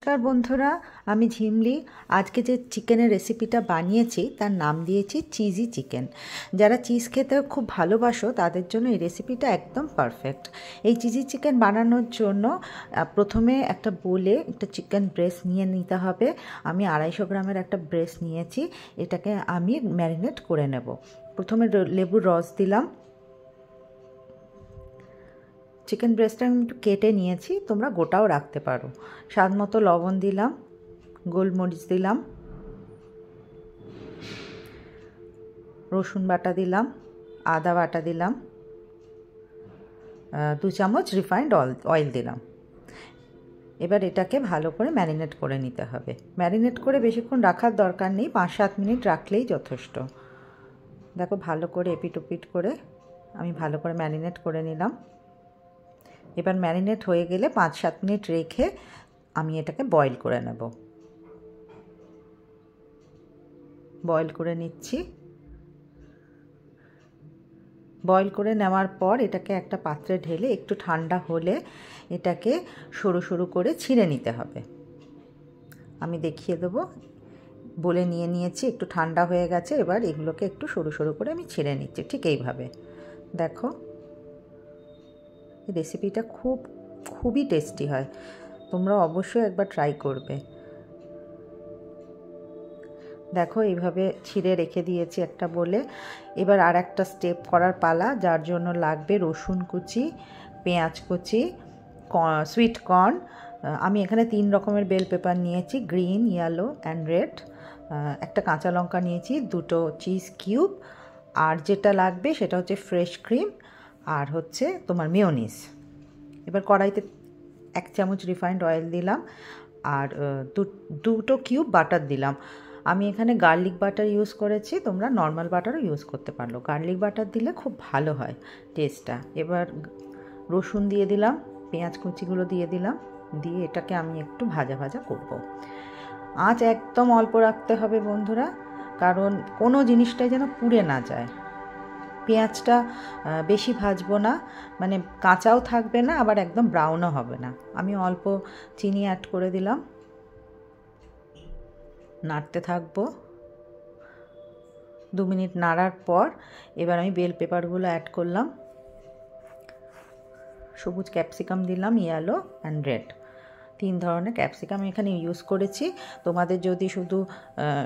নমস্কার বন্ধুরা, আমি ঝিমলি। আজকে যে চিকেনের রেসিপিটা বানিয়েছি তার নাম দিয়েছি চিজি চিকেন। যারা চিজ খেতে খুব ভালোবাসো তাদের জন্য এই রেসিপিটা একদম পারফেক্ট। এই চিজি চিকেন বানানোর জন্য প্রথমে একটা বোলে একটা চিকেন ব্রেস্ট নিয়ে নিতে হবে। আমি 250 গ্রামের একটা ব্রেস্ট নিয়েছি, এটাকে আমি ম্যারিনেট করে নেব। প্রথমে লেবুর রস দিলাম। চিকেন ব্রেস্টটা আমি একটু কেটে নিয়েছি, তোমরা গোটাও রাখতে পারো। স্বাদ মতো লবণ দিলাম, গোলমরিচ দিলাম, রসুন বাটা দিলাম, আদা বাটা দিলাম, 2 চামচ রিফাইন্ড অয়েল দিলাম। এবার এটাকে ভালো করে ম্যারিনেট করে নিতে হবে। ম্যারিনেট করে বেশিক্ষণ রাখার দরকার নেই, 5-7 মিনিট রাখলেই যথেষ্ট। দেখো ভালো করে এপিট ওপিট করে আমি ভালো করে ম্যারিনেট করে নিলাম। এবার ম্যারিনেট হয়ে গেলে 5-7 মিনিট রেখে আমি এটাকে বয়েল করে নেব। বয়েল করে নিচ্ছি। বয়েল করে নেওয়ার পর এটাকে একটা পাত্রে ঢেলে একটু ঠান্ডা হলে এটাকে সরু সরু করে ছিঁড়ে নিতে হবে। আমি দেখিয়ে দেবো। বলে নিয়েছি, একটু ঠান্ডা হয়ে গেছে। এবার এগুলোকে একটু সরু সরু করে আমি ছিঁড়ে নিচ্ছি, ঠিক এইভাবে। দেখো রেসিপিটা খুবই টেস্টি হয়, তোমরা অবশ্যই একবার ট্রাই করবে। দেখো এইভাবে ছিঁড়ে রেখে দিয়েছি একটা বলে। এবার আর একটা স্টেপ করার পালা, যার জন্য লাগবে রসুন কুচি, পেঁয়াজ কুচি, সুইট কর্ন। আমি এখানে 3 রকমের বেল পেপার নিয়েছি, গ্রিন, ইয়েলো অ্যান্ড রেড। একটা কাঁচা লঙ্কা নিয়েছি, 2টো চিজ কিউব, আর যেটা লাগবে সেটা হচ্ছে ফ্রেশ ক্রিম আর হচ্ছে তোমার মেয়োনিজ। এবার কড়াইতে 1 চামচ রিফাইন্ড অয়েল দিলাম আর 2টো কিউব বাটার দিলাম। আমি এখানে গার্লিক বাটার ইউজ করেছি, তোমরা নর্মাল বাটারও ইউজ করতে পারো। গার্লিক বাটার দিলে খুব ভালো হয় টেস্টটা। এবার রসুন দিয়ে দিলাম, পেঁয়াজ কুচিগুলো দিয়ে দিলাম, দিয়ে এটাকে আমি একটু ভাজা ভাজা করব। আঁচ একদম অল্প রাখতে হবে বন্ধুরা, কারণ কোনো জিনিসটাই যেন পুড়ে না যায়। পেঁয়াজটা বেশি ভাজবো না, মানে কাঁচাও থাকবে না আবার একদম ব্রাউনও হবে না। আমি অল্প চিনি অ্যাড করে দিলাম, নাড়তে থাকবো। 2 মিনিট নাড়ার পর এবার আমি বেল পেপারগুলো অ্যাড করলাম, সবুজ ক্যাপসিকাম দিলাম, ইয়েলো অ্যান্ড রেড। 3 ধরনের ক্যাপসিকাম এখানে ইউজ করেছি। তোমাদের যদি শুধু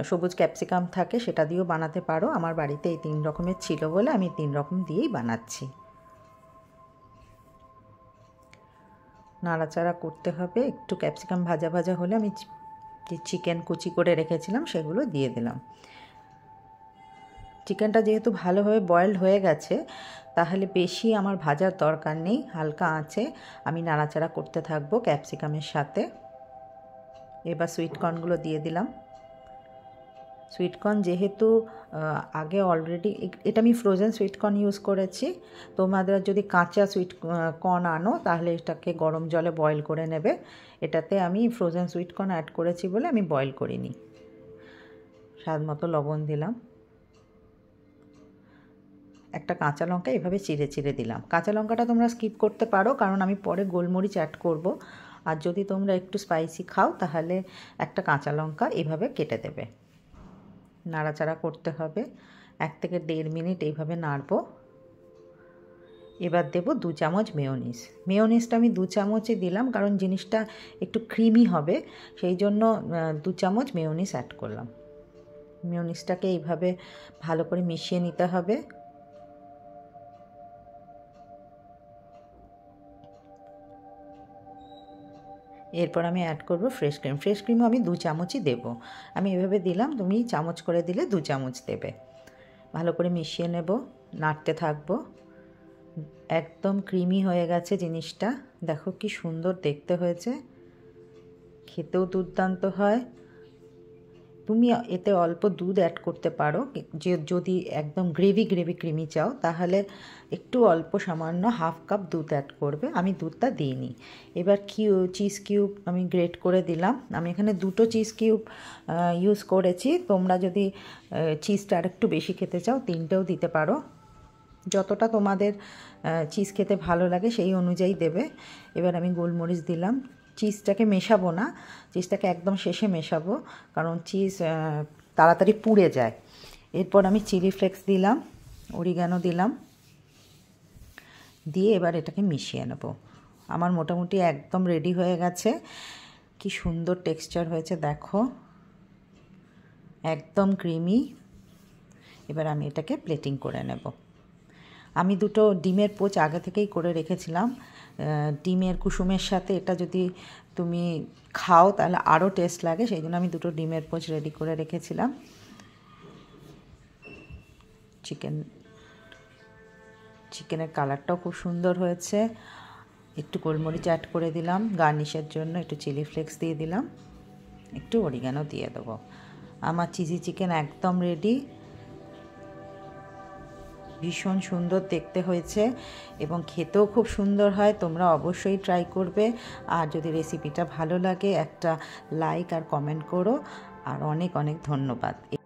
সবুজ ক্যাপসিকাম থাকে সেটা দিয়েও বানাতে পারো। আমার বাড়িতে এই 3 রকমের ছিল বলে আমি 3 রকম দিয়েই বানাচ্ছি। নাড়াচাড়া করতে হবে। একটু ক্যাপসিকাম ভাজা ভাজা হলে আমি যে চিকেন কুচি করে রেখেছিলাম সেগুলো দিয়ে দিলাম। চিকেনটা যেহেতু ভালোভাবে বয়েলড হয়ে গেছে, তাহলে বেশি আমার ভাজার দরকার নেই। হালকা আঁচে আমি নাড়াচাড়া করতে থাকবো ক্যাপসিকামের সাথে। এবার সুইটকর্নগুলো দিয়ে দিলাম। সুইটকর্ন যেহেতু আগে অলরেডি, এটা আমি ফ্রোজেন সুইটকর্ন ইউজ করেছি। তোমাদের যদি কাঁচা সুইটকর্ন আনো তাহলে এটাকে গরম জলে বয়েল করে নেবে। এটাতে আমি ফ্রোজেন সুইটকর্ন অ্যাড করেছি বলে আমি বয়েল করিনি। স্বাদ মতো লবণ দিলাম, একটা কাঁচা লঙ্কা এভাবে চিড়ে চিড়ে দিলাম। কাঁচা লঙ্কাটা তোমরা স্কিপ করতে পারো, কারণ আমি পরে গোলমরিচ অ্যাড করব। আর যদি তোমরা একটু স্পাইসি খাও তাহলে একটা কাঁচা লঙ্কা এভাবে কেটে দেবে। নাড়াচাড়া করতে হবে, 1 থেকে 1.5 মিনিট এইভাবে নাড়ব। এবার দেব 2 চামচ মেয়োনিজ। মেয়োনিজটা আমি 2 চামচই দিলাম, কারণ জিনিসটা একটু ক্রিমি হবে, সেই জন্য 2 চামচ মেয়োনিজ অ্যাড করলাম। মেয়োনিজটাকে এইভাবে ভালো করে মিশিয়ে নিতে হবে। এরপর আমি অ্যাড করব ফ্রেশ ক্রিম। ফ্রেশ ক্রিমও আমি 2 চামচই দেব। আমি এভাবে দিলাম, তুমি চামচ করে দিলে 2 চামচ দেবে। ভালো করে মিশিয়ে নেব, নাড়তে থাকবো। একদম ক্রিমি হয়ে গেছে জিনিসটা। দেখো কি সুন্দর দেখতে হয়েছে, খেতেও দুর্দান্ত হয়। তুমি এতে অল্প দুধ অ্যাড করতে পারো, যে যদি একদম গ্রেভি ক্রিমি চাও তাহলে একটু অল্প সামান্য 1/2 কাপ দুধ অ্যাড করবে। আমি দুধটা দিইনি। এবার চিজ কিউব আমি গ্রেট করে দিলাম। আমি এখানে 2টো চিজ কিউব ইউজ করেছি। তোমরা যদি চিজটা আর একটু বেশি খেতে চাও 3টেও দিতে পারো। যতটা তোমাদের চিজ খেতে ভালো লাগে সেই অনুযায়ী দেবে। এবার আমি গোলমরিচ দিলাম, চিজটাকে মেশাবো না, চিজটাকে একদম শেষে মেশাবো, কারণ চিজ তাড়াতাড়ি পুড়ে যায়। এরপর আমি চিলি ফ্লেক্স দিলাম, অরিগ্যানো দিলাম, দিয়ে এবার এটাকে মিশিয়ে নেব। আমার মোটামুটি একদম রেডি হয়ে গেছে। কি সুন্দর টেক্সচার হয়েছে দেখো, একদম ক্রিমি। এবার আমি এটাকে প্লেটিং করে নেব। আমি দুটো ডিমের পোচ আগে থেকেই করে রেখেছিলাম। ডিমের কুসুমের সাথে এটা যদি তুমি খাও তাহলে আরও টেস্ট লাগে, সেই জন্য আমি দুটো ডিমের পোচ রেডি করে রেখেছিলাম। চিকেনের কালারটাও খুব সুন্দর হয়েছে। একটু গোলমরিচ অ্যাড করে দিলাম গার্নিশের জন্য, একটু চিলি ফ্লেক্স দিয়ে দিলাম, একটু অরিগ্যানো দিয়ে দেবো। আমার চিজি চিকেন একদম রেডি। ভীষণ সুন্দর দেখতে হয়েছে এবং খেতেও খুব সুন্দর হয়। তোমরা অবশ্যই ট্রাই করবে। আর যদি রেসিপিটা ভালো লাগে একটা লাইক আর কমেন্ট করো। আর অনেক অনেক ধন্যবাদ।